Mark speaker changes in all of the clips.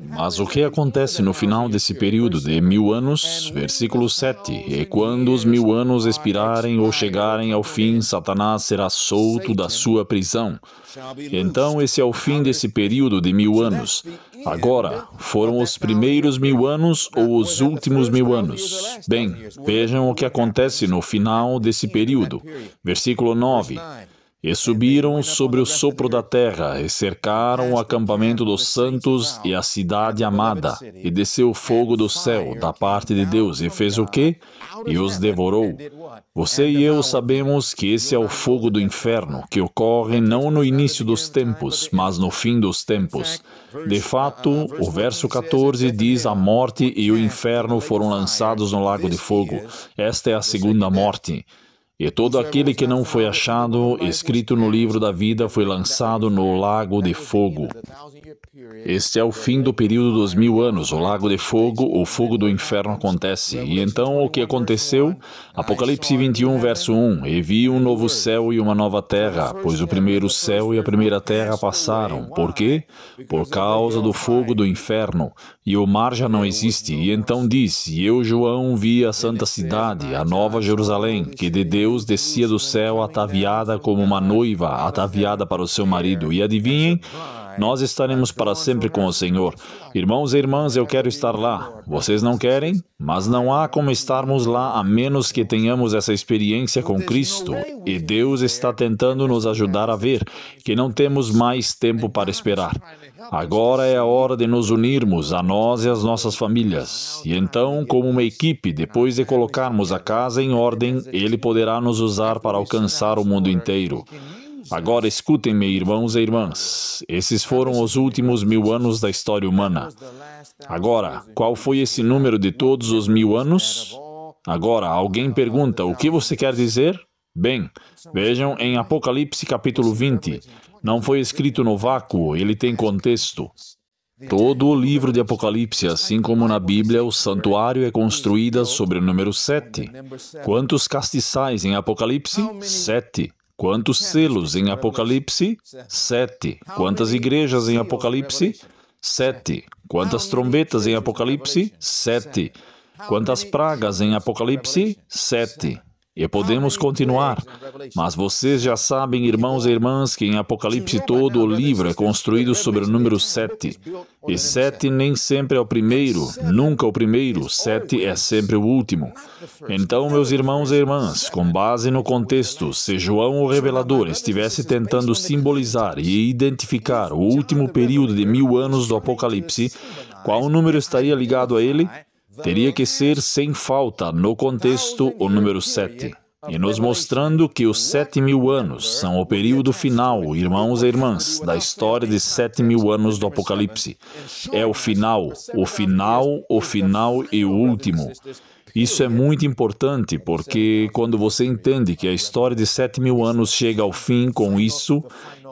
Speaker 1: Mas o que acontece no final desse período de 1000 anos, versículo 7, e quando os 1000 anos expirarem ou chegarem ao fim, Satanás será solto da sua prisão. Então, esse é o fim desse período de 1000 anos. Agora, foram os primeiros 1000 anos ou os últimos 1000 anos? Bem, vejam o que acontece no final desse período. Versículo 9. E subiram sobre o sopro da terra, e cercaram o acampamento dos santos e a cidade amada. E desceu fogo do céu, da parte de Deus, e fez o quê? E os devorou. Você e eu sabemos que esse é o fogo do inferno, que ocorre não no início dos tempos, mas no fim dos tempos. De fato, o verso 14 diz: a morte e o inferno foram lançados no lago de fogo. Esta é a segunda morte. E todo aquele que não foi achado, escrito no livro da vida, foi lançado no lago de fogo. Este é o fim do período dos 1000 anos, o lago de fogo, o fogo do inferno acontece. E então o que aconteceu? Apocalipse 21, verso 1. E vi um novo céu e uma nova terra, pois o primeiro céu e a primeira terra passaram. Por quê? Por causa do fogo do inferno. E o mar já não existe. E então diz: e eu, João, vi a santa cidade, a nova Jerusalém, que de Deus descia do céu ataviada como uma noiva, ataviada para o seu marido. E adivinhem? Nós estaremos para sempre com o Senhor. Irmãos e irmãs, eu quero estar lá. Vocês não querem? Mas não há como estarmos lá a menos que tenhamos essa experiência com Cristo. E Deus está tentando nos ajudar a ver que não temos mais tempo para esperar. Agora é a hora de nos unirmos, a nós e as nossas famílias. E então, como uma equipe, depois de colocarmos a casa em ordem, Ele poderá nos usar para alcançar o mundo inteiro. Agora escutem-me, irmãos e irmãs. Esses foram os últimos 1000 anos da história humana. Agora, qual foi esse número de todos os 1000 anos? Agora, alguém pergunta, o que você quer dizer? Bem, vejam em Apocalipse capítulo 20. Não foi escrito no vácuo, ele tem contexto. Todo o livro de Apocalipse, assim como na Bíblia, o santuário é construído sobre o número 7. Quantos castiçais em Apocalipse? 7. Quantos selos em Apocalipse? 7. Quantas igrejas em Apocalipse? 7. Quantas trombetas em Apocalipse? 7. Quantas pragas em Apocalipse? 7. E podemos continuar. Mas vocês já sabem, irmãos e irmãs, que em Apocalipse todo o livro é construído sobre o número 7. E 7 nem sempre é o primeiro, nunca o primeiro. 7 é sempre o último. Então, meus irmãos e irmãs, com base no contexto, se João o Revelador estivesse tentando simbolizar e identificar o último período de 1000 anos do Apocalipse, qual número estaria ligado a ele? Teria que ser, sem falta, no contexto, o número 7. E nos mostrando que os 7000 anos são o período final, irmãos e irmãs, da história de 7000 anos do Apocalipse. É o final, o final, o final e o último. Isso é muito importante, porque quando você entende que a história de 7000 anos chega ao fim com isso,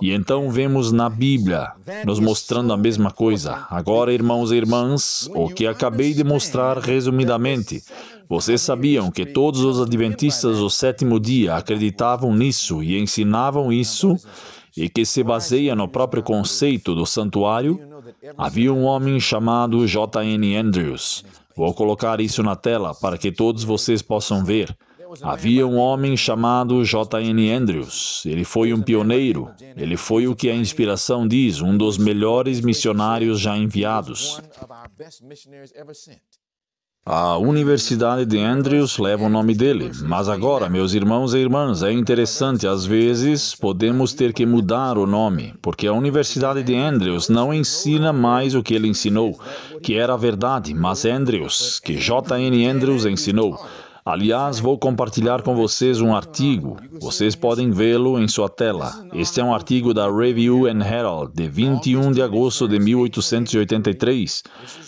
Speaker 1: e então vemos na Bíblia nos mostrando a mesma coisa. Agora, irmãos e irmãs, o que acabei de mostrar resumidamente. Vocês sabiam que todos os adventistas do sétimo dia acreditavam nisso e ensinavam isso, e que se baseia no próprio conceito do santuário? Havia um homem chamado J.N. Andrews. Vou colocar isso na tela para que todos vocês possam ver. Havia um homem chamado J.N. Andrews. Ele foi um pioneiro. Ele foi o que a inspiração diz, um dos melhores missionários já enviados. A Universidade de Andrews leva o nome dele. Mas agora, meus irmãos e irmãs, é interessante, às vezes podemos ter que mudar o nome, porque a Universidade de Andrews não ensina mais o que ele ensinou, que era a verdade, mas Andrews, que J.N. Andrews ensinou. Aliás, vou compartilhar com vocês um artigo. Vocês podem vê-lo em sua tela. Este é um artigo da Review and Herald, de 21 de agosto de 1883.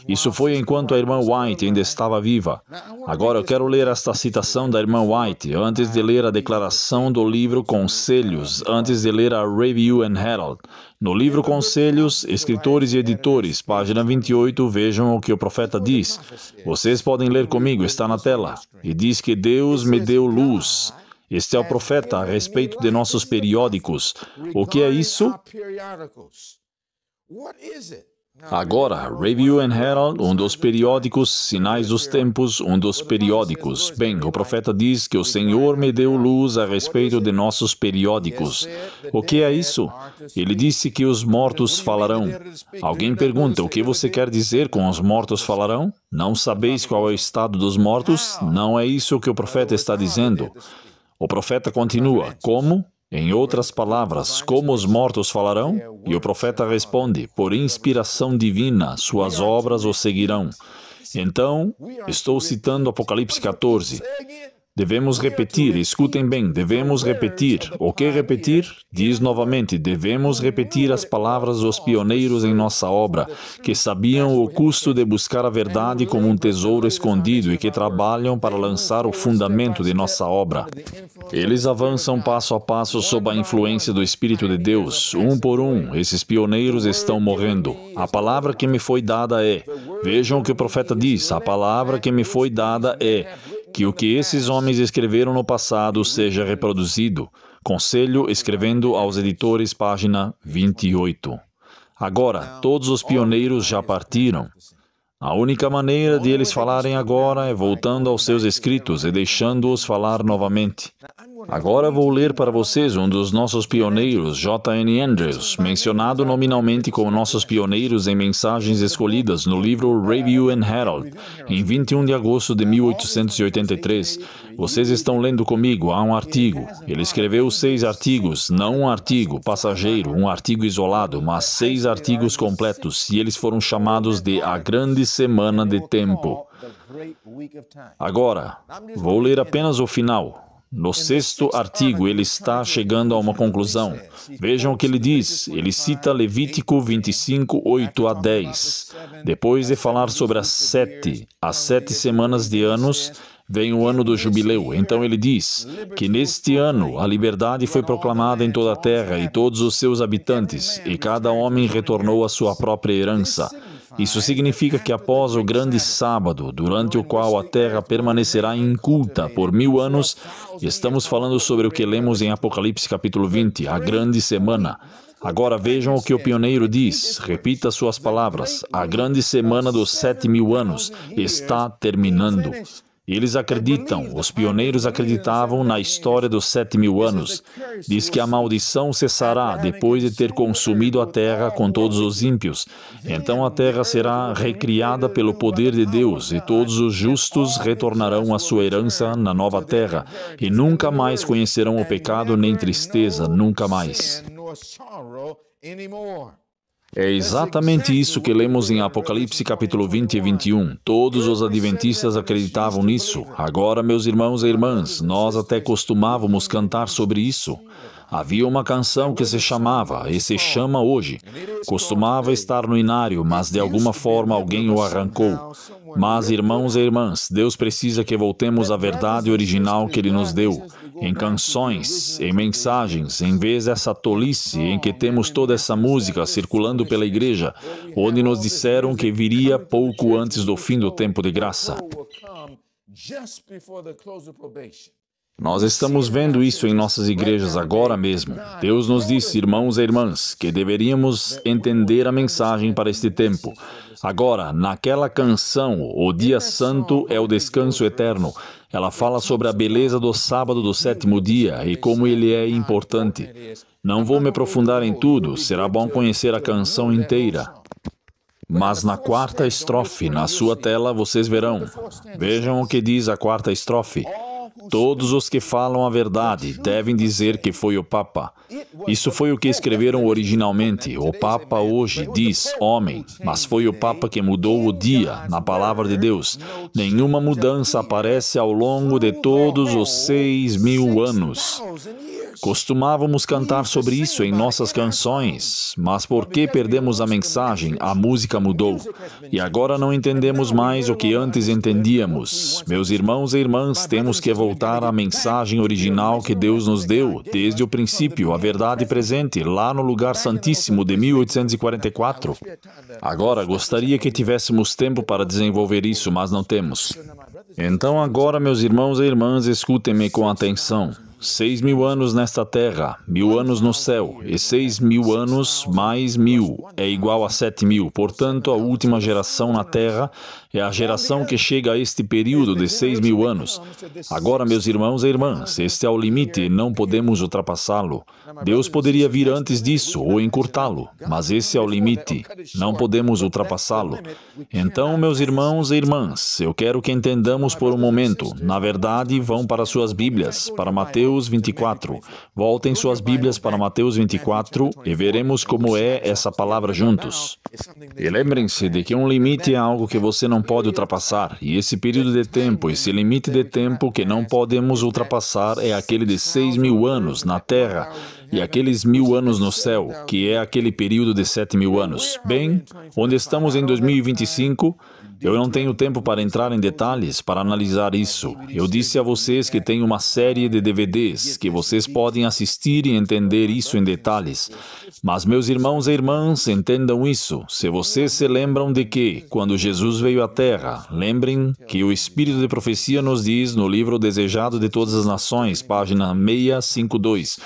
Speaker 1: Isso foi enquanto a irmã White ainda estava viva. Agora eu quero ler esta citação da irmã White, antes de ler a declaração do livro Conselhos, antes de ler a Review and Herald. No livro Conselhos, Escritores e Editores, página 28, vejam o que o profeta diz. Vocês podem ler comigo, está na tela. E diz que Deus me deu luz. Este é o profeta a respeito de nossos periódicos. O que é isso? Agora, Review and Herald, um dos periódicos, Sinais dos Tempos, um dos periódicos. Bem, o profeta diz que o Senhor me deu luz a respeito de nossos periódicos. O que é isso? Ele disse que os mortos falarão. Alguém pergunta, o que você quer dizer com os mortos falarão? Não sabeis qual é o estado dos mortos? Não é isso que o profeta está dizendo. O profeta continua, como? Em outras palavras, como os mortos falarão? E o profeta responde, por inspiração divina, suas obras o seguirão. Então, estou citando Apocalipse 14. Devemos repetir, escutem bem, devemos repetir. O que repetir? Diz novamente, devemos repetir as palavras dos pioneiros em nossa obra, que sabiam o custo de buscar a verdade como um tesouro escondido e que trabalham para lançar o fundamento de nossa obra. Eles avançam passo a passo sob a influência do Espírito de Deus. Um por um, esses pioneiros estão morrendo. A palavra que me foi dada é, vejam o que o profeta diz, a palavra que me foi dada é, que o que esses homens escreveram no passado seja reproduzido. Conselho escrevendo aos editores, página 28. Agora, todos os pioneiros já partiram. A única maneira de eles falarem agora é voltando aos seus escritos e deixando-os falar novamente. Agora vou ler para vocês um dos nossos pioneiros, J.N. Andrews, mencionado nominalmente como nossos pioneiros em mensagens escolhidas no livro Review and Herald, em 21 de agosto de 1883. Vocês estão lendo comigo, há um artigo. Ele escreveu 6 artigos, não um artigo passageiro, um artigo isolado, mas 6 artigos completos, e eles foram chamados de A Grande Semana de Tempo. Agora, vou ler apenas o final. No 6º artigo, ele está chegando a uma conclusão. Vejam o que ele diz. Ele cita Levítico 25, 8 a 10. Depois de falar sobre as 7 semanas de anos, vem o ano do jubileu. Então ele diz que neste ano a liberdade foi proclamada em toda a terra e todos os seus habitantes, e cada homem retornou à sua própria herança. Isso significa que após o grande sábado, durante o qual a terra permanecerá inculta por 1000 anos, estamos falando sobre o que lemos em Apocalipse capítulo 20, a grande semana. Agora vejam o que o pioneiro diz, repita suas palavras, a grande semana dos 7000 anos está terminando. Eles acreditam, os pioneiros acreditavam na história dos 7000 anos. Diz que a maldição cessará depois de ter consumido a terra com todos os ímpios. Então a terra será recriada pelo poder de Deus e todos os justos retornarão à sua herança na nova terra e nunca mais conhecerão o pecado nem tristeza, nunca mais. É exatamente isso que lemos em Apocalipse capítulo 20 e 21. Todos os adventistas acreditavam nisso. Agora, meus irmãos e irmãs, nós até costumávamos cantar sobre isso. Havia uma canção que se chamava, e se chama hoje. Costumava estar no inário, mas de alguma forma alguém o arrancou. Mas, irmãos e irmãs, Deus precisa que voltemos à verdade original que Ele nos deu. Em canções, em mensagens, em vez dessa tolice em que temos toda essa música circulando pela igreja, onde nos disseram que viria pouco antes do fim do tempo de graça. Nós estamos vendo isso em nossas igrejas agora mesmo. Deus nos disse, irmãos e irmãs, que deveríamos entender a mensagem para este tempo. Agora, naquela canção, o dia santo é o descanso eterno. Ela fala sobre a beleza do sábado do 7º dia e como ele é importante. Não vou me aprofundar em tudo, será bom conhecer a canção inteira. Mas na 4ª estrofe, na sua tela, vocês verão. Vejam o que diz a 4ª estrofe. Todos os que falam a verdade devem dizer que foi o Papa. Isso foi o que escreveram originalmente. O Papa hoje diz homem, mas foi o Papa que mudou o dia na palavra de Deus. Nenhuma mudança aparece ao longo de todos os 6000 anos. Costumávamos cantar sobre isso em nossas canções, mas por que perdemos a mensagem? A música mudou. E agora não entendemos mais o que antes entendíamos. Meus irmãos e irmãs, temos que voltar à mensagem original que Deus nos deu, desde o princípio, a verdade presente, lá no lugar santíssimo de 1844. Agora, gostaria que tivéssemos tempo para desenvolver isso, mas não temos. Então agora, meus irmãos e irmãs, escutem-me com atenção. 6.000 anos nesta terra, 1.000 anos no céu, e 6.000 anos mais 1.000 é igual a 7.000. Portanto, a última geração na terra é a geração que chega a este período de 6.000 anos. Agora, meus irmãos e irmãs, este é o limite e não podemos ultrapassá-lo. Deus poderia vir antes disso ou encurtá-lo, mas esse é o limite. Não podemos ultrapassá-lo. Então, meus irmãos e irmãs, eu quero que entendamos por um momento. Na verdade, vão para suas Bíblias, para Mateus 24. Voltem suas Bíblias para Mateus 24 e veremos como é essa palavra juntos. E lembrem-se de que um limite é algo que você não pode ultrapassar, e esse período de tempo, esse limite de tempo que não podemos ultrapassar é aquele de 6.000 anos na Terra e aqueles 1.000 anos no céu, que é aquele período de 7.000 anos. Bem, onde estamos em 2025, eu não tenho tempo para entrar em detalhes, para analisar isso. Eu disse a vocês que tem uma série de DVDs que vocês podem assistir e entender isso em detalhes. Mas, meus irmãos e irmãs, entendam isso. Se vocês se lembram de que, quando Jesus veio à Terra, lembrem que o Espírito de Profecia nos diz no livro Desejado de Todas as Nações, página 652,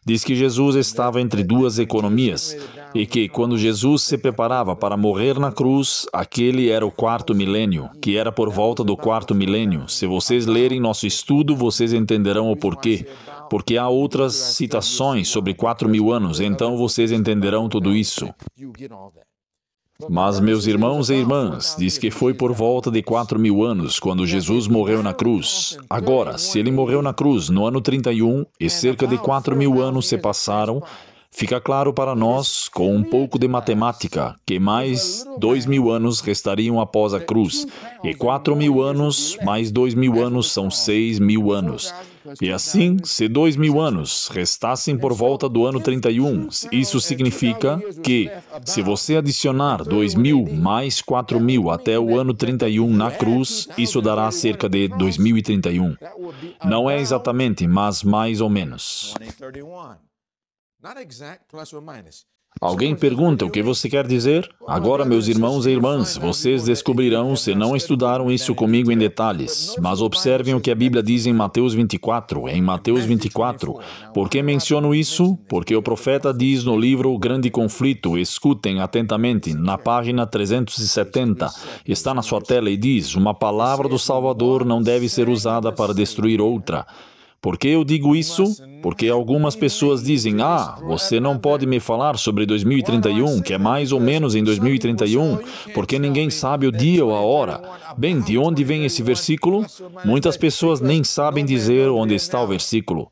Speaker 1: diz que Jesus estava entre duas economias e que, quando Jesus se preparava para morrer na cruz, aquele era o 4º milênio, que era por volta do 4º milênio. Se vocês lerem nosso estudo, vocês entenderão o porquê. Porque há outras citações sobre 4.000 anos, então vocês entenderão tudo isso. Mas, meus irmãos e irmãs, diz que foi por volta de 4.000 anos quando Jesus morreu na cruz. Agora, se ele morreu na cruz no ano 31 e cerca de 4.000 anos se passaram, fica claro para nós, com um pouco de matemática, que mais 2.000 anos restariam após a cruz, e 4.000 anos mais 2.000 anos são 6.000 anos. E assim, se 2.000 anos restassem por volta do ano 31, isso significa que, se você adicionar 2.000 mais 4.000 até o ano 31 na cruz, isso dará cerca de 2031. Não é exatamente, mas mais ou menos. Alguém pergunta o que você quer dizer? Agora, meus irmãos e irmãs, vocês descobrirão se não estudaram isso comigo em detalhes. Mas observem o que a Bíblia diz em Mateus 24. Em Mateus 24. Por que menciono isso? Porque o profeta diz no livro O Grande Conflito, escutem atentamente, na página 370. Está na sua tela e diz: uma palavra do Salvador não deve ser usada para destruir outra. Por que eu digo isso? Porque algumas pessoas dizem: você não pode me falar sobre 2031, que é mais ou menos em 2031, porque ninguém sabe o dia ou a hora. Bem, de onde vem esse versículo? Muitas pessoas nem sabem dizer onde está o versículo.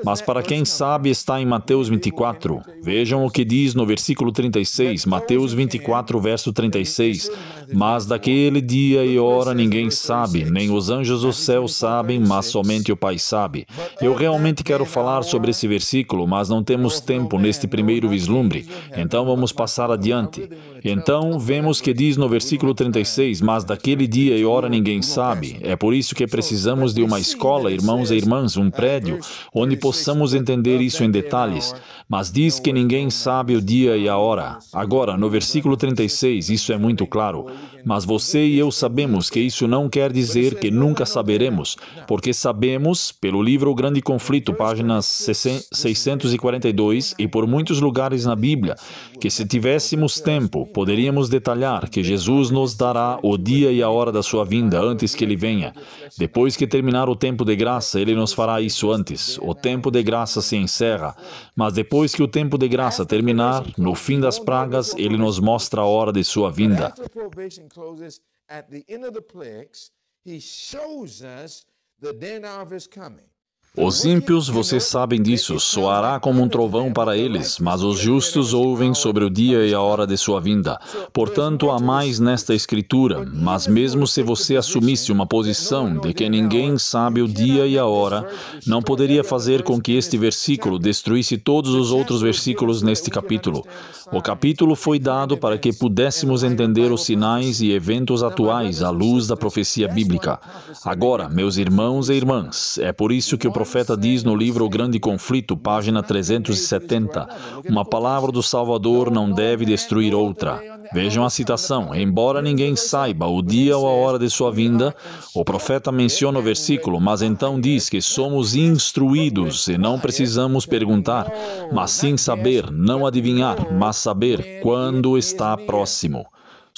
Speaker 1: Mas para quem sabe, está em Mateus 24. Vejam o que diz no versículo 36, Mateus 24, verso 36. Mas daquele dia e hora ninguém sabe, nem os anjos do céu sabem, mas somente o Pai sabe. Eu realmente quero falar sobre esse versículo, mas não temos tempo neste primeiro vislumbre. Então vamos passar adiante. Então, vemos que diz no versículo 36, mas daquele dia e hora ninguém sabe. É por isso que precisamos de uma escola, irmãos e irmãs, um prédio, onde possamos entender isso em detalhes. Mas diz que ninguém sabe o dia e a hora. Agora, no versículo 36, isso é muito claro. Mas você e eu sabemos que isso não quer dizer que nunca saberemos, porque sabemos, pelo livro O Grande Conflito, página 642, e por muitos lugares na Bíblia, que se tivéssemos tempo, poderíamos detalhar que Jesus nos dará o dia e a hora da sua vinda antes que ele venha. Depois que terminar o tempo de graça, ele nos fará isso antes. O tempo de graça se encerra, mas depois que o tempo de graça terminar, no fim das pragas, ele nos mostra a hora de sua vinda. Os ímpios, vocês sabem disso, soará como um trovão para eles, mas os justos ouvem sobre o dia e a hora de sua vinda. Portanto, há mais nesta Escritura, mas mesmo se você assumisse uma posição de que ninguém sabe o dia e a hora, não poderia fazer com que este versículo destruísse todos os outros versículos neste capítulo. O capítulo foi dado para que pudéssemos entender os sinais e eventos atuais à luz da profecia bíblica. Agora, meus irmãos e irmãs, é por isso que o profeta diz no livro O Grande Conflito, página 370, uma palavra do Salvador não deve destruir outra. Vejam a citação. Embora ninguém saiba o dia ou a hora de sua vinda, o profeta menciona o versículo, mas então diz que somos instruídos e não precisamos perguntar, mas sim saber, não adivinhar, mas saber quando está próximo.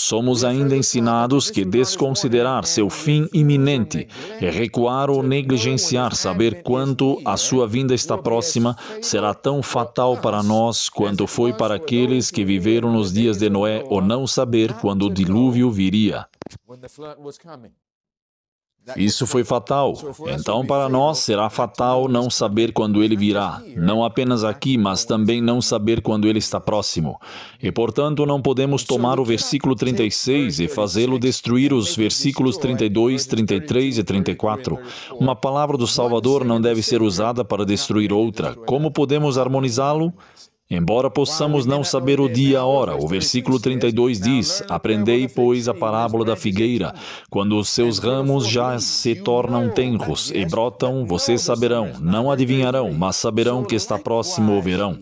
Speaker 1: Somos ainda ensinados que desconsiderar seu fim iminente é recuar ou negligenciar saber quanto a sua vinda está próxima será tão fatal para nós quanto foi para aqueles que viveram nos dias de Noé ou não saber quando o dilúvio viria. Isso foi fatal. Então, para nós, será fatal não saber quando ele virá. Não apenas aqui, mas também não saber quando ele está próximo. E, portanto, não podemos tomar o versículo 36 e fazê-lo destruir os versículos 32, 33 e 34. Uma palavra do Salvador não deve ser usada para destruir outra. Como podemos harmonizá-lo? Embora possamos não saber o dia e a hora, o versículo 32 diz: Aprendei, pois, a parábola da figueira. Quando os seus ramos já se tornam tenros e brotam, vocês saberão, não adivinharão, mas saberão que está próximo o verão.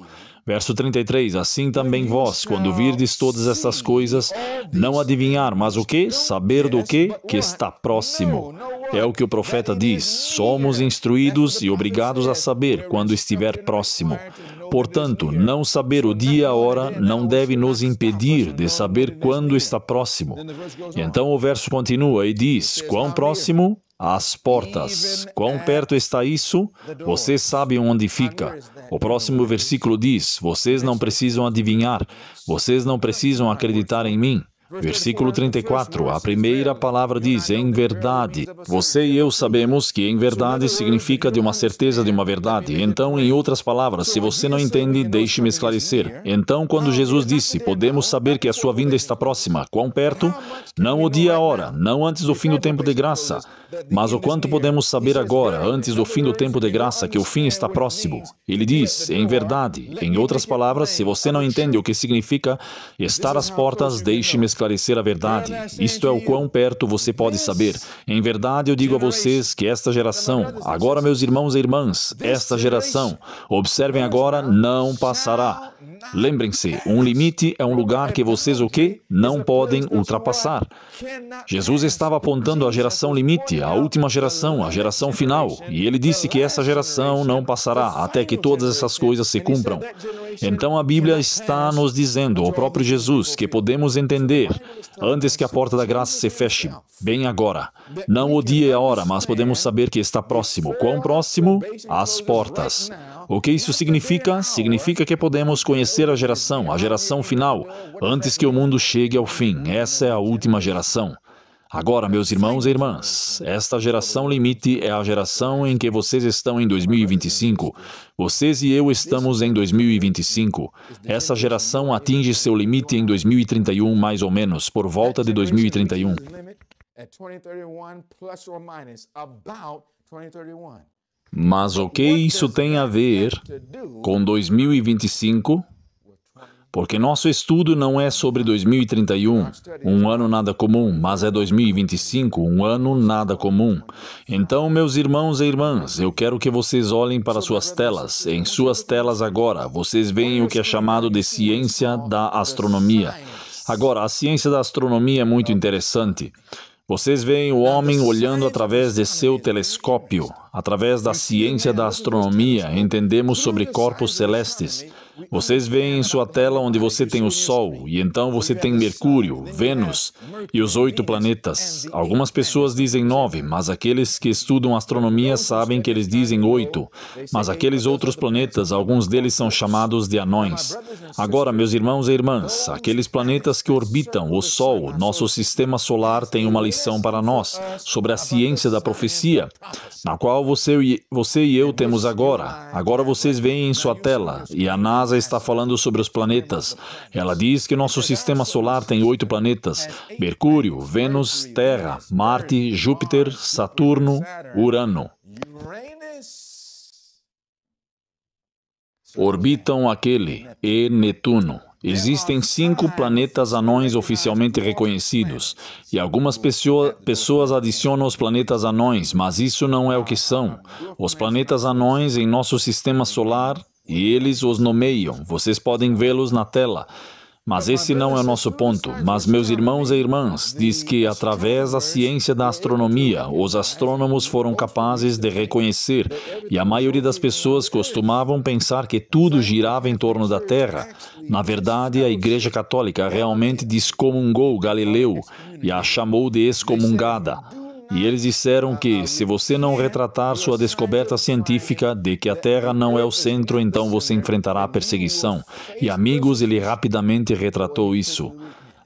Speaker 1: Verso 33, assim também vós, quando virdes todas estas coisas, não adivinhar, mas o quê? Saber do quê? Que está próximo. É o que o profeta diz. Somos instruídos e obrigados a saber quando estiver próximo. Portanto, não saber o dia e a hora não deve nos impedir de saber quando está próximo. Então o verso continua e diz, quão próximo? Às portas. Quão perto está isso? Vocês sabem onde fica. O próximo versículo diz, vocês não precisam adivinhar, vocês não precisam acreditar em mim. Versículo 34, a primeira palavra diz, em verdade. Você e eu sabemos que em verdade significa de uma certeza de uma verdade. Então, em outras palavras, se você não entende, deixe-me esclarecer. Então, quando Jesus disse, podemos saber que a sua vinda está próxima, quão perto? Não o dia e a hora, não antes do fim do tempo de graça, mas o quanto podemos saber agora, antes do fim do tempo de graça, que o fim está próximo. Ele diz, em verdade. Em outras palavras, se você não entende o que significa estar às portas, deixe-me esclarecer a verdade. Isto é o quão perto você pode saber. Em verdade, eu digo a vocês que esta geração, agora meus irmãos e irmãs, esta geração, observem agora, não passará. Lembrem-se, um limite é um lugar que vocês o quê? Não podem ultrapassar. Jesus estava apontando a geração limite, a última geração, a geração final, e ele disse que essa geração não passará até que todas essas coisas se cumpram. Então a Bíblia está nos dizendo, o próprio Jesus, que podemos entender antes que a porta da graça se feche, bem agora. Não o dia e a hora, mas podemos saber que está próximo. Quão próximo? Às portas. O que isso significa? Significa que podemos conhecer a geração final, antes que o mundo chegue ao fim. Essa é a última geração. Agora, meus irmãos e irmãs, esta geração limite é a geração em que vocês estão em 2025. Vocês e eu estamos em 2025. Essa geração atinge seu limite em 2031, mais ou menos, por volta de 2031. Mas o que isso tem a ver com 2025? Porque nosso estudo não é sobre 2031, um ano nada comum, mas é 2025, um ano nada comum. Então, meus irmãos e irmãs, eu quero que vocês olhem para suas telas. Em suas telas agora, vocês veem o que é chamado de ciência da astronomia. Agora, a ciência da astronomia é muito interessante. Vocês veem o homem olhando através de seu telescópio. Através da ciência da astronomia, entendemos sobre corpos celestes. Vocês veem em sua tela onde você tem o Sol, e então você tem Mercúrio, Vênus e os 8 planetas. Algumas pessoas dizem 9, mas aqueles que estudam astronomia sabem que eles dizem 8. Mas aqueles outros planetas, alguns deles são chamados de anões. Agora, meus irmãos e irmãs, aqueles planetas que orbitam o Sol, nosso sistema solar, tem uma lição para nós sobre a ciência da profecia, na qual você e eu temos agora. Agora vocês veem em sua tela, e a NASA está falando sobre os planetas. Ela diz que nosso sistema solar tem 8 planetas: Mercúrio, Vênus, Terra, Marte, Júpiter, Saturno, Urano. Orbitam aquele, e Netuno. Existem 5 planetas anões oficialmente reconhecidos, e algumas pessoas adicionam os planetas anões, mas isso não é o que são. Os planetas anões em nosso sistema solar, e eles os nomeiam. Vocês podem vê-los na tela. Mas esse não é o nosso ponto. Mas, meus irmãos e irmãs, diz que através da ciência da astronomia, os astrônomos foram capazes de reconhecer, e a maioria das pessoas costumavam pensar que tudo girava em torno da Terra. Na verdade, a Igreja Católica realmente descomungou Galileu e a chamou de excomungada. E eles disseram que, se você não retratar sua descoberta científica de que a Terra não é o centro, então você enfrentará perseguição. E, amigos, ele rapidamente retratou isso.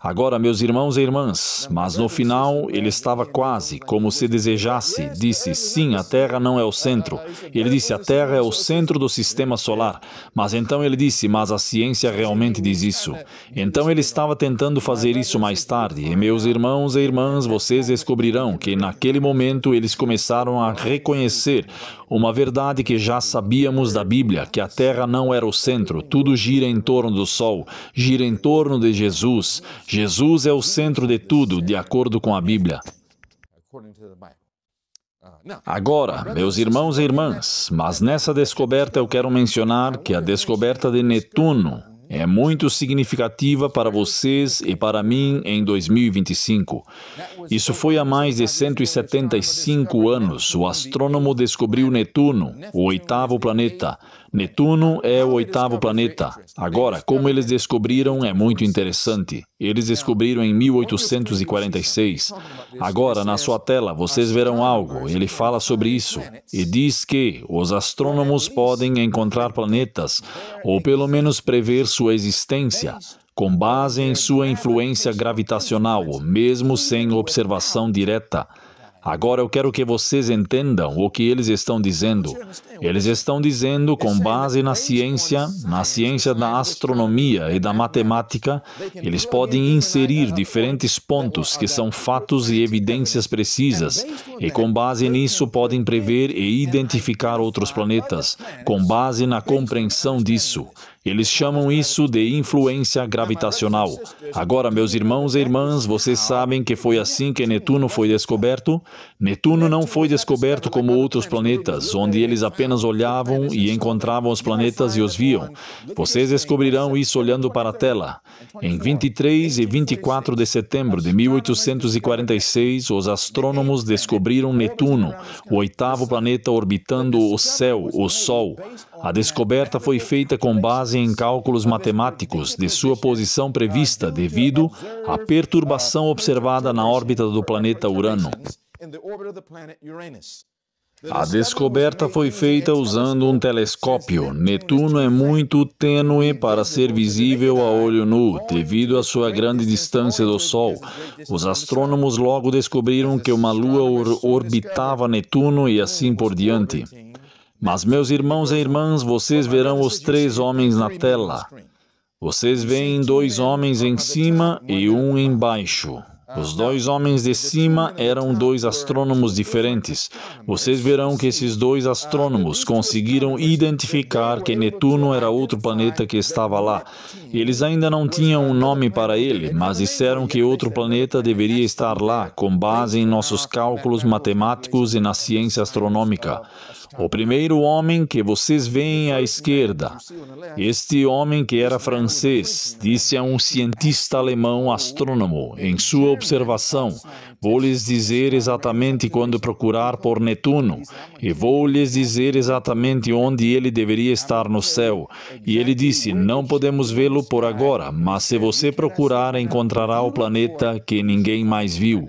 Speaker 1: Agora, meus irmãos e irmãs, mas no final ele estava quase, como se desejasse, disse, sim, a Terra não é o centro. Ele disse, a Terra é o centro do sistema solar. Mas então ele disse, mas a ciência realmente diz isso. Então ele estava tentando fazer isso mais tarde. E meus irmãos e irmãs, vocês descobrirão que naquele momento eles começaram a reconhecer uma verdade que já sabíamos da Bíblia, que a Terra não era o centro, tudo gira em torno do Sol, gira em torno de Jesus. Jesus é o centro de tudo, de acordo com a Bíblia. Agora, meus irmãos e irmãs, mas nessa descoberta eu quero mencionar que a descoberta de Netuno é muito significativa para vocês e para mim em 2025. Isso foi há mais de 175 anos. O astrônomo descobriu Netuno, o oitavo planeta. Netuno é o oitavo planeta. Agora, como eles descobriram é muito interessante. Eles descobriram em 1846. Agora, na sua tela, vocês verão algo. Ele fala sobre isso e diz que os astrônomos podem encontrar planetas, ou pelo menos prever sua existência, com base em sua influência gravitacional, mesmo sem observação direta. Agora eu quero que vocês entendam o que eles estão dizendo. Eles estão dizendo, com base na ciência da astronomia e da matemática, eles podem inserir diferentes pontos que são fatos e evidências precisas, e com base nisso podem prever e identificar outros planetas, com base na compreensão disso. Eles chamam isso de influência gravitacional. Agora, meus irmãos e irmãs, vocês sabem que foi assim que Netuno foi descoberto? Netuno não foi descoberto como outros planetas, onde eles apenas olhavam e encontravam os planetas e os viam. Vocês descobrirão isso olhando para a tela. Em 23 e 24 de setembro de 1846, os astrônomos descobriram Netuno, o oitavo planeta orbitando o céu, o Sol. A descoberta foi feita com base em cálculos matemáticos de sua posição prevista devido à perturbação observada na órbita do planeta Urano. A descoberta foi feita usando um telescópio. Netuno é muito tênue para ser visível a olho nu, devido à sua grande distância do Sol. Os astrônomos logo descobriram que uma lua orbitava Netuno e assim por diante. Mas, meus irmãos e irmãs, vocês verão os três homens na tela. Vocês veem dois homens em cima e um embaixo. Os dois homens de cima eram dois astrônomos diferentes. Vocês verão que esses dois astrônomos conseguiram identificar que Netuno era outro planeta que estava lá. Eles ainda não tinham um nome para ele, mas disseram que outro planeta deveria estar lá, com base em nossos cálculos matemáticos e na ciência astronômica. O primeiro homem que vocês veem à esquerda, este homem que era francês, disse a um cientista alemão astrônomo, em sua observação, vou lhes dizer exatamente quando procurar por Netuno, e vou lhes dizer exatamente onde ele deveria estar no céu. E ele disse, não podemos vê-lo por agora, mas se você procurar, encontrará o planeta que ninguém mais viu.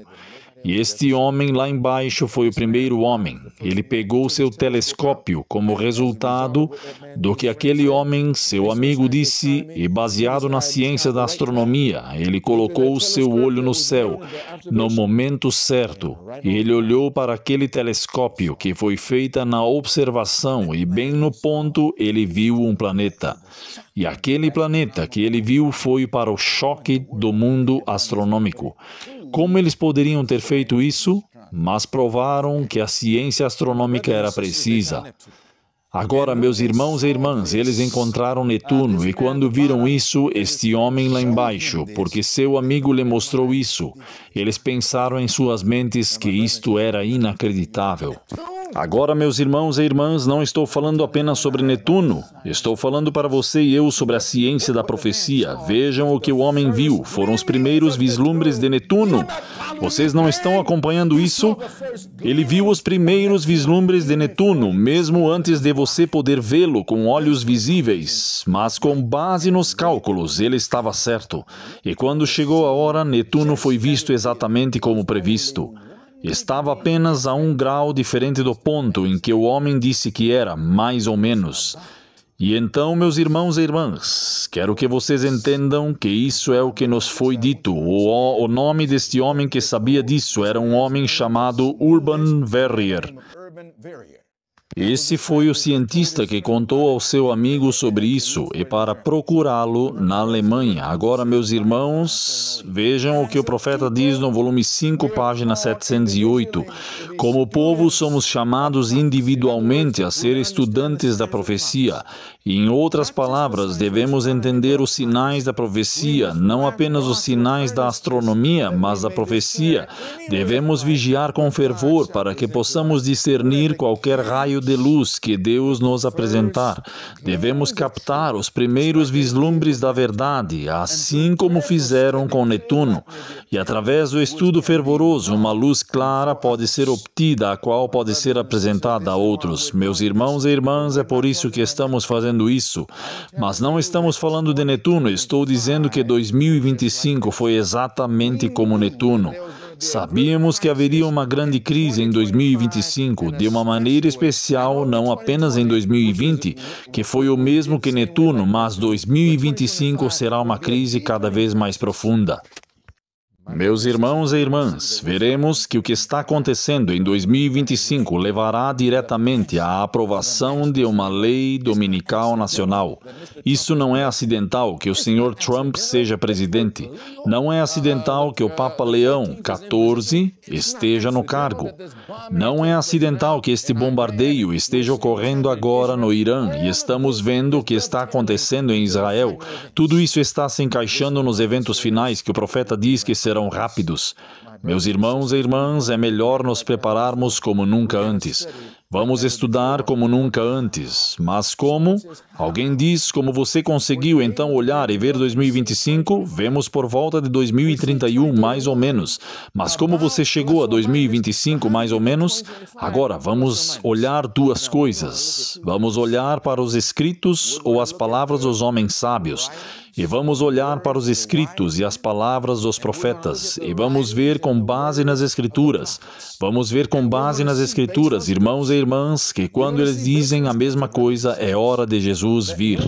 Speaker 1: E este homem lá embaixo foi o primeiro homem. Ele pegou seu telescópio como resultado do que aquele homem, seu amigo, disse, e baseado na ciência da astronomia, ele colocou o seu olho no céu, no momento certo. E ele olhou para aquele telescópio que foi feita na observação e bem no ponto ele viu um planeta. E aquele planeta que ele viu foi para o choque do mundo astronômico. Como eles poderiam ter feito isso? Mas provaram que a ciência astronômica era precisa. Agora, meus irmãos e irmãs, eles encontraram Netuno e quando viram isso, este homem lá embaixo, porque seu amigo lhe mostrou isso, eles pensaram em suas mentes que isto era inacreditável. Agora, meus irmãos e irmãs, não estou falando apenas sobre Netuno. Estou falando para você e eu sobre a ciência da profecia. Vejam o que o homem viu. Foram os primeiros vislumbres de Netuno. Vocês não estão acompanhando isso? Ele viu os primeiros vislumbres de Netuno, mesmo antes de você poder vê-lo com olhos visíveis. Mas com base nos cálculos, ele estava certo. E quando chegou a hora, Netuno foi visto exatamente como previsto. Estava apenas a 1 grau diferente do ponto em que o homem disse que era, mais ou menos. E então, meus irmãos e irmãs, quero que vocês entendam que isso é o que nos foi dito. O nome deste homem que sabia disso era um homem chamado Urban Verrier. Esse foi o cientista que contou ao seu amigo sobre isso e para procurá-lo na Alemanha. Agora, meus irmãos, vejam o que o profeta diz no volume 5, página 708. Como povo, somos chamados individualmente a ser estudantes da profecia. E, em outras palavras, devemos entender os sinais da profecia, não apenas os sinais da astronomia, mas da profecia. Devemos vigiar com fervor para que possamos discernir qualquer raio de luz que Deus nos apresentar. Devemos captar os primeiros vislumbres da verdade, assim como fizeram com Netuno. E através do estudo fervoroso, uma luz clara pode ser obtida, a qual pode ser apresentada a outros. Meus irmãos e irmãs, é por isso que estamos fazendo isso. Mas não estamos falando de Netuno, estou dizendo que 2025 foi exatamente como Netuno. Sabíamos que haveria uma grande crise em 2025, de uma maneira especial, não apenas em 2020, que foi o mesmo que Netuno, mas 2025 será uma crise cada vez mais profunda. Meus irmãos e irmãs, veremos que o que está acontecendo em 2025 levará diretamente à aprovação de uma lei dominical nacional. Isso não é acidental que o Sr. Trump seja presidente. Não é acidental que o Papa Leão XIV esteja no cargo. Não é acidental que este bombardeio esteja ocorrendo agora no Irã e estamos vendo o que está acontecendo em Israel. Tudo isso está se encaixando nos eventos finais que o profeta diz que serão rápidos. Meus irmãos e irmãs, é melhor nos prepararmos como nunca antes. Vamos estudar como nunca antes. Mas como? Alguém diz como você conseguiu então olhar e ver 2025? Vemos por volta de 2031, mais ou menos. Mas como você chegou a 2025, mais ou menos? Agora, vamos olhar duas coisas. Vamos olhar para os escritos ou as palavras dos homens sábios. E vamos olhar para os escritos e as palavras dos profetas, e vamos ver com base nas Escrituras. Vamos ver com base nas Escrituras, irmãos e irmãs, que quando eles dizem a mesma coisa, é hora de Jesus vir.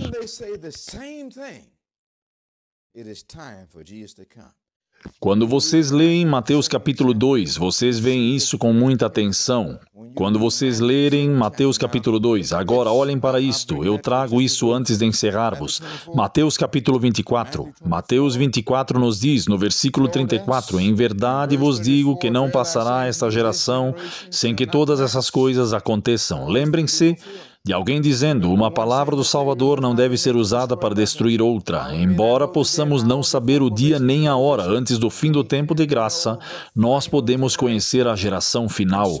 Speaker 1: Quando vocês leem Mateus capítulo 2, vocês veem isso com muita atenção. Quando vocês lerem Mateus capítulo 2, agora olhem para isto, eu trago isso antes de encerrarmos. Mateus capítulo 24. Mateus 24 nos diz, no versículo 34, em verdade vos digo que não passará esta geração sem que todas essas coisas aconteçam. Lembrem-se de alguém dizendo, uma palavra do Salvador não deve ser usada para destruir outra. Embora possamos não saber o dia nem a hora antes do fim do tempo de graça, nós podemos conhecer a geração final.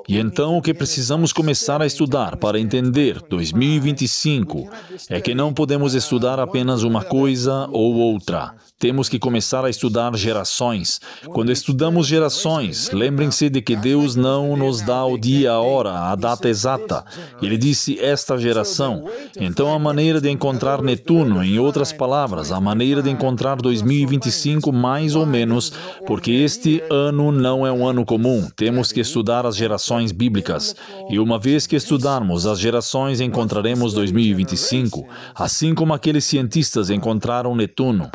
Speaker 1: E então o que precisamos começar a estudar para entender 2025 é que não podemos estudar apenas uma coisa ou outra. Temos que começar a estudar gerações. Quando estudamos gerações, lembrem-se de que Deus não nos dá o dia, a hora, a data exata. Ele disse esta geração. Então a maneira de encontrar Netuno, em outras palavras, a maneira de encontrar 2025 mais ou menos, porque este ano não é um ano comum. Temos que estudar as gerações bíblicas. E uma vez que estudarmos as gerações, encontraremos 2025, assim como aqueles cientistas encontraram Netuno.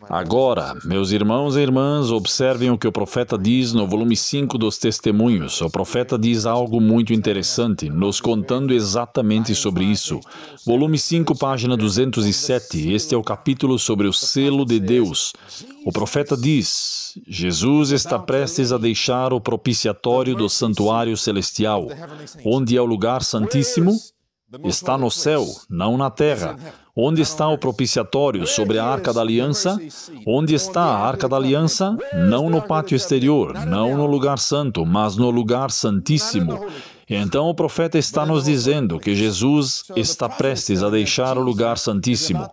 Speaker 1: Agora, meus irmãos e irmãs, observem o que o profeta diz no volume 5 dos Testemunhos. O profeta diz algo muito interessante, nos contando exatamente sobre isso. Volume 5, página 207. Este é o capítulo sobre o selo de Deus. O profeta diz, Jesus está prestes a deixar o propiciatório do santuário celestial, onde é o lugar santíssimo. Está no céu, não na terra. Onde está o propiciatório sobre a Arca da Aliança? Onde está a Arca da Aliança? Não no pátio exterior, não no lugar santo, mas no lugar santíssimo. Então o profeta está nos dizendo que Jesus está prestes a deixar o lugar santíssimo.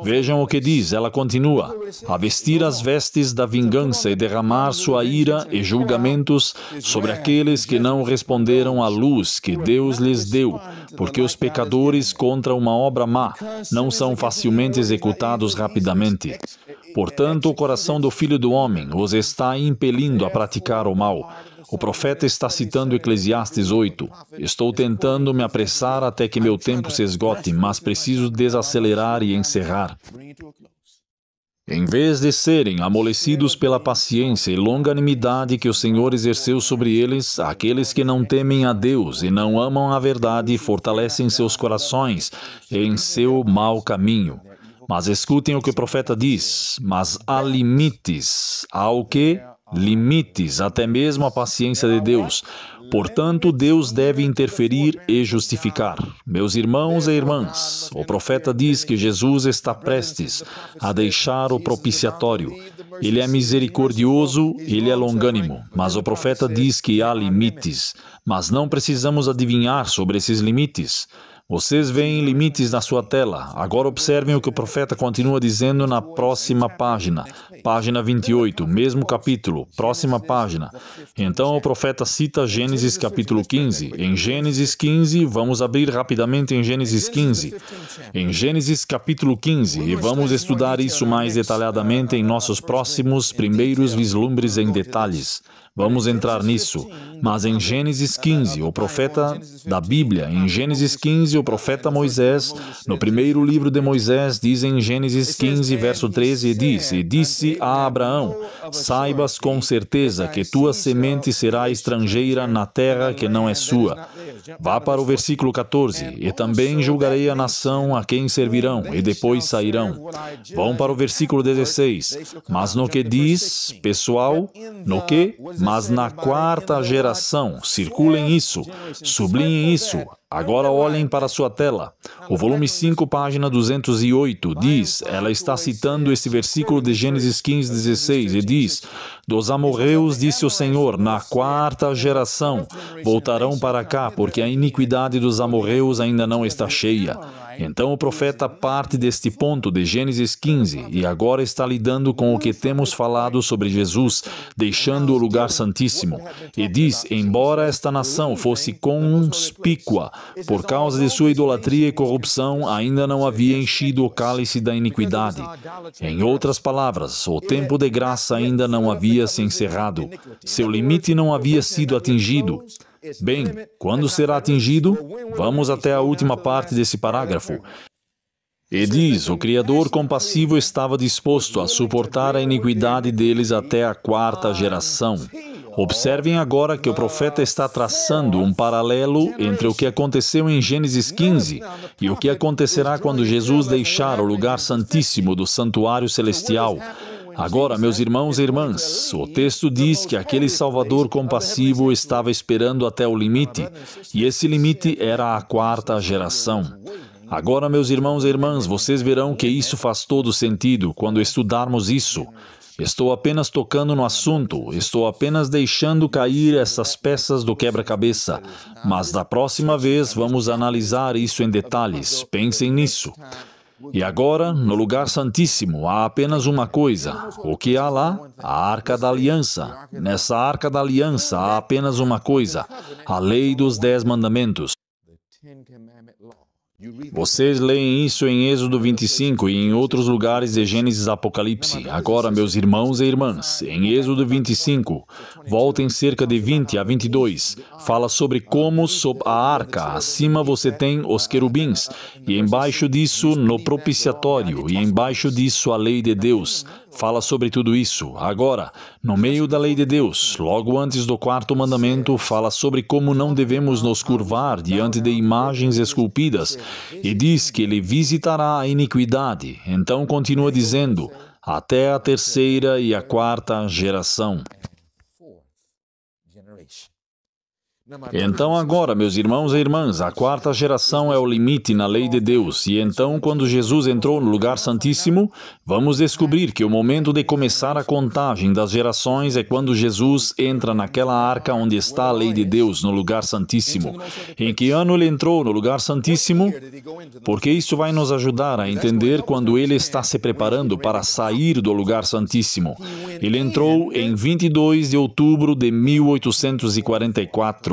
Speaker 1: Vejam o que diz, ela continua: a vestir as vestes da vingança e derramar sua ira e julgamentos sobre aqueles que não responderam à luz que Deus lhes deu, porque os pecadores contra uma obra má não são facilmente executados rapidamente. Portanto, o coração do Filho do Homem os está impelindo a praticar o mal. O profeta está citando Eclesiastes 8. Estou tentando me apressar até que meu tempo se esgote, mas preciso desacelerar e encerrar. Em vez de serem amolecidos pela paciência e longanimidade que o Senhor exerceu sobre eles, aqueles que não temem a Deus e não amam a verdade fortalecem seus corações em seu mau caminho. Mas escutem o que o profeta diz: mas há limites. Há o quê? Limites, até mesmo a paciência de Deus. Portanto, Deus deve interferir e justificar. Meus irmãos e irmãs, o profeta diz que Jesus está prestes a deixar o propiciatório. Ele é misericordioso, ele é longânimo, mas o profeta diz que há limites. Mas não precisamos adivinhar sobre esses limites. Vocês veem limites na sua tela. Agora observem o que o profeta continua dizendo na próxima página. Página 28, mesmo capítulo, próxima página. Então o profeta cita Gênesis capítulo 15. Em Gênesis 15, vamos abrir rapidamente em Gênesis 15. Em Gênesis capítulo 15, e vamos estudar isso mais detalhadamente em nossos próximos primeiros vislumbres em detalhes. Vamos entrar nisso. Mas em Gênesis 15, o profeta da Bíblia, em Gênesis 15, o profeta Moisés, no primeiro livro de Moisés, diz em Gênesis 15, verso 13, e disse a Abraão: saibas com certeza que tua semente será estrangeira na terra que não é sua. Vá para o versículo 14. E também julgarei a nação a quem servirão, e depois sairão. Vão para o versículo 16. Mas no que diz, pessoal, no que? Mas na quarta geração. Circulem isso, sublinhem isso. Agora olhem para a sua tela. O volume 5, página 208, diz, ela está citando esse versículo de Gênesis 15, 16, e diz: dos amorreus, disse o Senhor, na quarta geração voltarão para cá, porque a iniquidade dos amorreus ainda não está cheia. Então o profeta parte deste ponto de Gênesis 15 e agora está lidando com o que temos falado sobre Jesus, deixando o lugar santíssimo. E diz, embora esta nação fosse conspícua, por causa de sua idolatria e corrupção, ainda não havia enchido o cálice da iniquidade. Em outras palavras, o tempo de graça ainda não havia se encerrado. Seu limite não havia sido atingido. Bem, quando será atingido? Vamos até a última parte desse parágrafo. E diz, o Criador compassivo estava disposto a suportar a iniquidade deles até a quarta geração. Observem agora que o profeta está traçando um paralelo entre o que aconteceu em Gênesis 15 e o que acontecerá quando Jesus deixar o lugar santíssimo do santuário celestial. Agora, meus irmãos e irmãs, o texto diz que aquele Salvador compassivo estava esperando até o limite, e esse limite era a quarta geração. Agora, meus irmãos e irmãs, vocês verão que isso faz todo sentido quando estudarmos isso. Estou apenas tocando no assunto, estou apenas deixando cair essas peças do quebra-cabeça, mas da próxima vez vamos analisar isso em detalhes, pensem nisso. E agora, no lugar santíssimo, há apenas uma coisa. O que há lá? A Arca da Aliança. Nessa Arca da Aliança há apenas uma coisa: a lei dos 10 mandamentos. Vocês leem isso em Êxodo 25 e em outros lugares de Gênesis e Apocalipse. Agora, meus irmãos e irmãs, em Êxodo 25, voltem cerca de 20 a 22, fala sobre como sob a arca, acima você tem os querubins, e embaixo disso, no propiciatório, e embaixo disso a lei de Deus. Fala sobre tudo isso. Agora, no meio da lei de Deus, logo antes do quarto mandamento, fala sobre como não devemos nos curvar diante de imagens esculpidas, e diz que ele visitará a iniquidade. Então continua dizendo, até a terceira e a quarta geração. Então agora, meus irmãos e irmãs, a quarta geração é o limite na lei de Deus. E então, quando Jesus entrou no lugar santíssimo, vamos descobrir que o momento de começar a contagem das gerações é quando Jesus entra naquela arca onde está a lei de Deus, no lugar santíssimo. Em que ano ele entrou no lugar santíssimo? Porque isso vai nos ajudar a entender quando ele está se preparando para sair do lugar santíssimo. Ele entrou em 22 de outubro de 1844.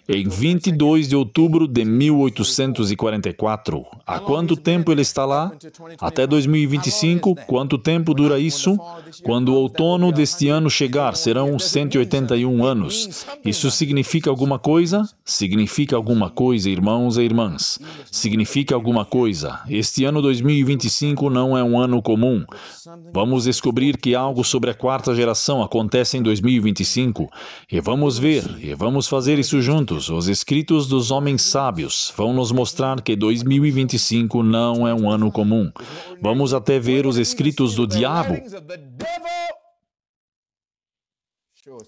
Speaker 1: Em 22 de outubro de 1844. Há quanto tempo ele está lá? Até 2025? Quanto tempo dura isso? Quando o outono deste ano chegar, serão 181 anos. Isso significa alguma coisa? Significa alguma coisa, irmãos e irmãs. Significa alguma coisa. Este ano 2025 não é um ano comum. Vamos descobrir que algo sobre a quarta geração acontece em 2025. E vamos ver, e vamos fazer isso juntos. Os escritos dos homens sábios vão nos mostrar que 2025 não é um ano comum. Vamos até ver os escritos do diabo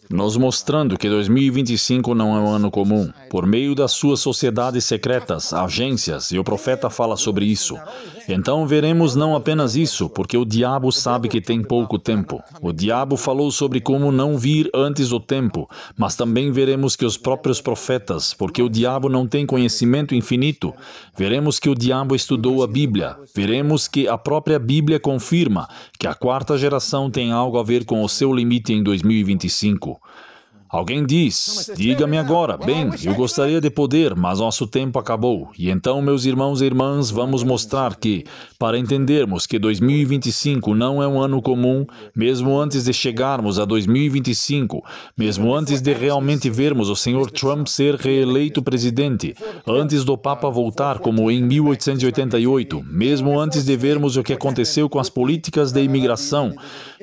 Speaker 1: nos mostrando que 2025 não é um ano comum, por meio das suas sociedades secretas, agências, e o profeta fala sobre isso. Então veremos não apenas isso, porque o diabo sabe que tem pouco tempo. O diabo falou sobre como não vir antes do tempo, mas também veremos que os próprios profetas, porque o diabo não tem conhecimento infinito, veremos que o diabo estudou a Bíblia, veremos que a própria Bíblia confirma que a quarta geração tem algo a ver com o seu limite em 2025. Alguém diz, diga-me agora, bem, eu gostaria de poder, mas nosso tempo acabou. E então, meus irmãos e irmãs, vamos mostrar que, para entendermos que 2025 não é um ano comum, mesmo antes de chegarmos a 2025, mesmo antes de realmente vermos o Sr. Trump ser reeleito presidente, antes do Papa voltar como em 1888, mesmo antes de vermos o que aconteceu com as políticas de imigração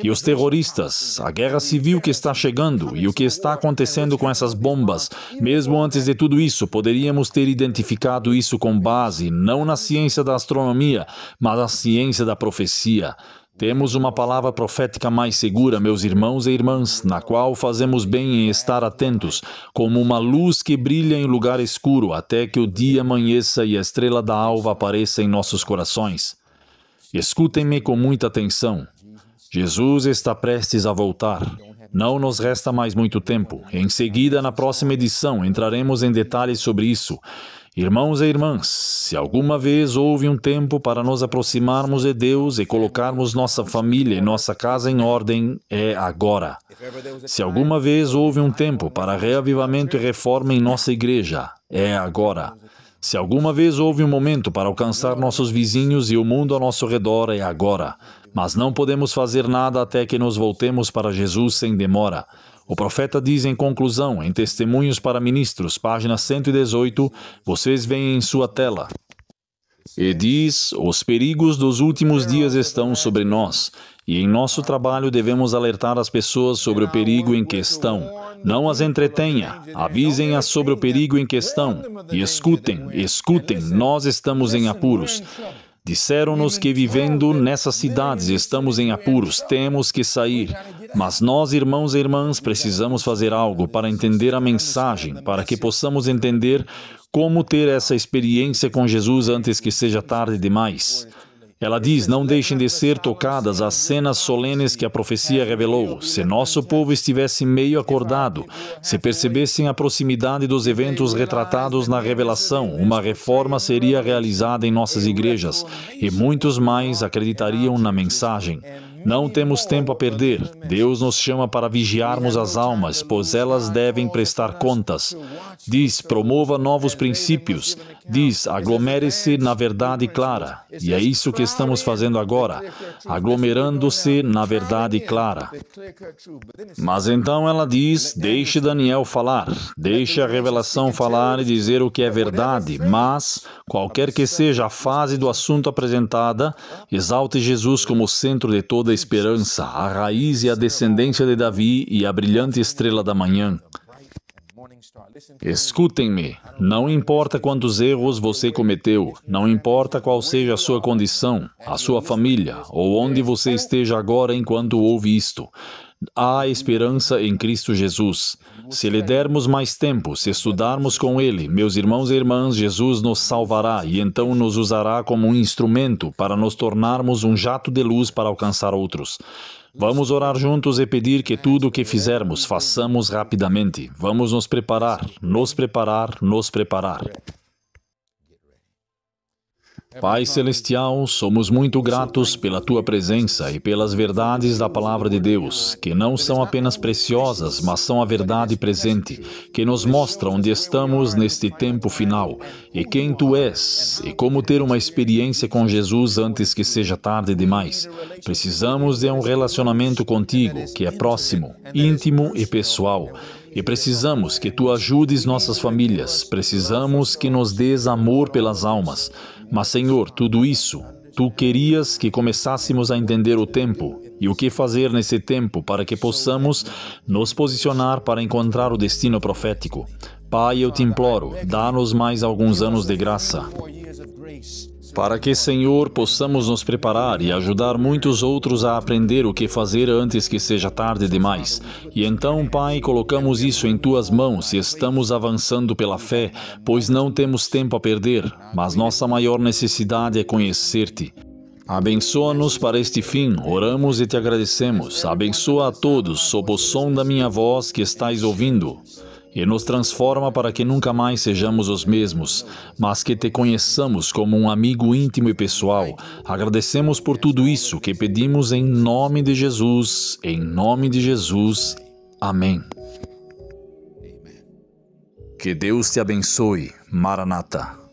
Speaker 1: e os terroristas, a guerra civil que está chegando e o que está acontecendo com essas bombas, mesmo antes de tudo isso, poderíamos ter identificado isso com base não na ciência da astronomia, mas na ciência da profecia. Temos uma palavra profética mais segura, meus irmãos e irmãs, na qual fazemos bem em estar atentos, como uma luz que brilha em lugar escuro, até que o dia amanheça e a estrela da alva apareça em nossos corações. Escutem-me com muita atenção. Jesus está prestes a voltar. Não nos resta mais muito tempo. Em seguida, na próxima edição, entraremos em detalhes sobre isso. Irmãos e irmãs, se alguma vez houve um tempo para nos aproximarmos de Deus e colocarmos nossa família e nossa casa em ordem, é agora. Se alguma vez houve um tempo para reavivamento e reforma em nossa igreja, é agora. Se alguma vez houve um momento para alcançar nossos vizinhos e o mundo ao nosso redor, é agora. Mas não podemos fazer nada até que nos voltemos para Jesus sem demora. O profeta diz em conclusão, em Testemunhos para Ministros, página 118, vocês veem em sua tela. E diz, os perigos dos últimos dias estão sobre nós, e em nosso trabalho devemos alertar as pessoas sobre o perigo em questão. Não as entretenha, avisem-as sobre o perigo em questão. E escutem, nós estamos em apuros. Disseram-nos que vivendo nessas cidades estamos em apuros, temos que sair. Mas nós, irmãos e irmãs, precisamos fazer algo para entender a mensagem, para que possamos entender como ter essa experiência com Jesus antes que seja tarde demais. Ela diz, não deixem de ser tocadas as cenas solenes que a profecia revelou. Se nosso povo estivesse meio acordado, se percebessem a proximidade dos eventos retratados na revelação, uma reforma seria realizada em nossas igrejas e muitos mais acreditariam na mensagem. Não temos tempo a perder. Deus nos chama para vigiarmos as almas, pois elas devem prestar contas. Diz, promova novos princípios. Diz, aglomere-se na verdade clara. E é isso que estamos fazendo agora, aglomerando-se na verdade clara. Mas então ela diz, deixe Daniel falar, deixe a revelação falar e dizer o que é verdade, mas, qualquer que seja a fase do assunto apresentada, exalte Jesus como centro de toda a esperança, a raiz e a descendência de Davi e a brilhante estrela da manhã. Escutem-me, não importa quantos erros você cometeu, não importa qual seja a sua condição, a sua família, ou onde você esteja agora enquanto ouve isto. Há esperança em Cristo Jesus. Se lhe dermos mais tempo, se estudarmos com Ele, meus irmãos e irmãs, Jesus nos salvará e então nos usará como um instrumento para nos tornarmos um jato de luz para alcançar outros. Vamos orar juntos e pedir que tudo o que fizermos, façamos rapidamente. Vamos nos preparar, nos preparar, nos preparar. Pai Celestial, somos muito gratos pela Tua presença e pelas verdades da Palavra de Deus, que não são apenas preciosas, mas são a verdade presente, que nos mostra onde estamos neste tempo final, e quem Tu és, e como ter uma experiência com Jesus antes que seja tarde demais. Precisamos de um relacionamento contigo, que é próximo, íntimo e pessoal. E precisamos que Tu ajudes nossas famílias, precisamos que nos dês amor pelas almas. Mas, Senhor, tudo isso, Tu querias que começássemos a entender o tempo e o que fazer nesse tempo para que possamos nos posicionar para encontrar o destino profético. Pai, eu te imploro, dá-nos mais alguns anos de graça, para que, Senhor, possamos nos preparar e ajudar muitos outros a aprender o que fazer antes que seja tarde demais. E então, Pai, colocamos isso em Tuas mãos e estamos avançando pela fé, pois não temos tempo a perder, mas nossa maior necessidade é conhecer-Te. Abençoa-nos para este fim, oramos e Te agradecemos. Abençoa a todos, sob o som da minha voz que estais ouvindo. E nos transforma para que nunca mais sejamos os mesmos, mas que Te conheçamos como um amigo íntimo e pessoal. Agradecemos por tudo isso que pedimos em nome de Jesus. Em nome de Jesus. Amém. Que Deus te abençoe. Maranata.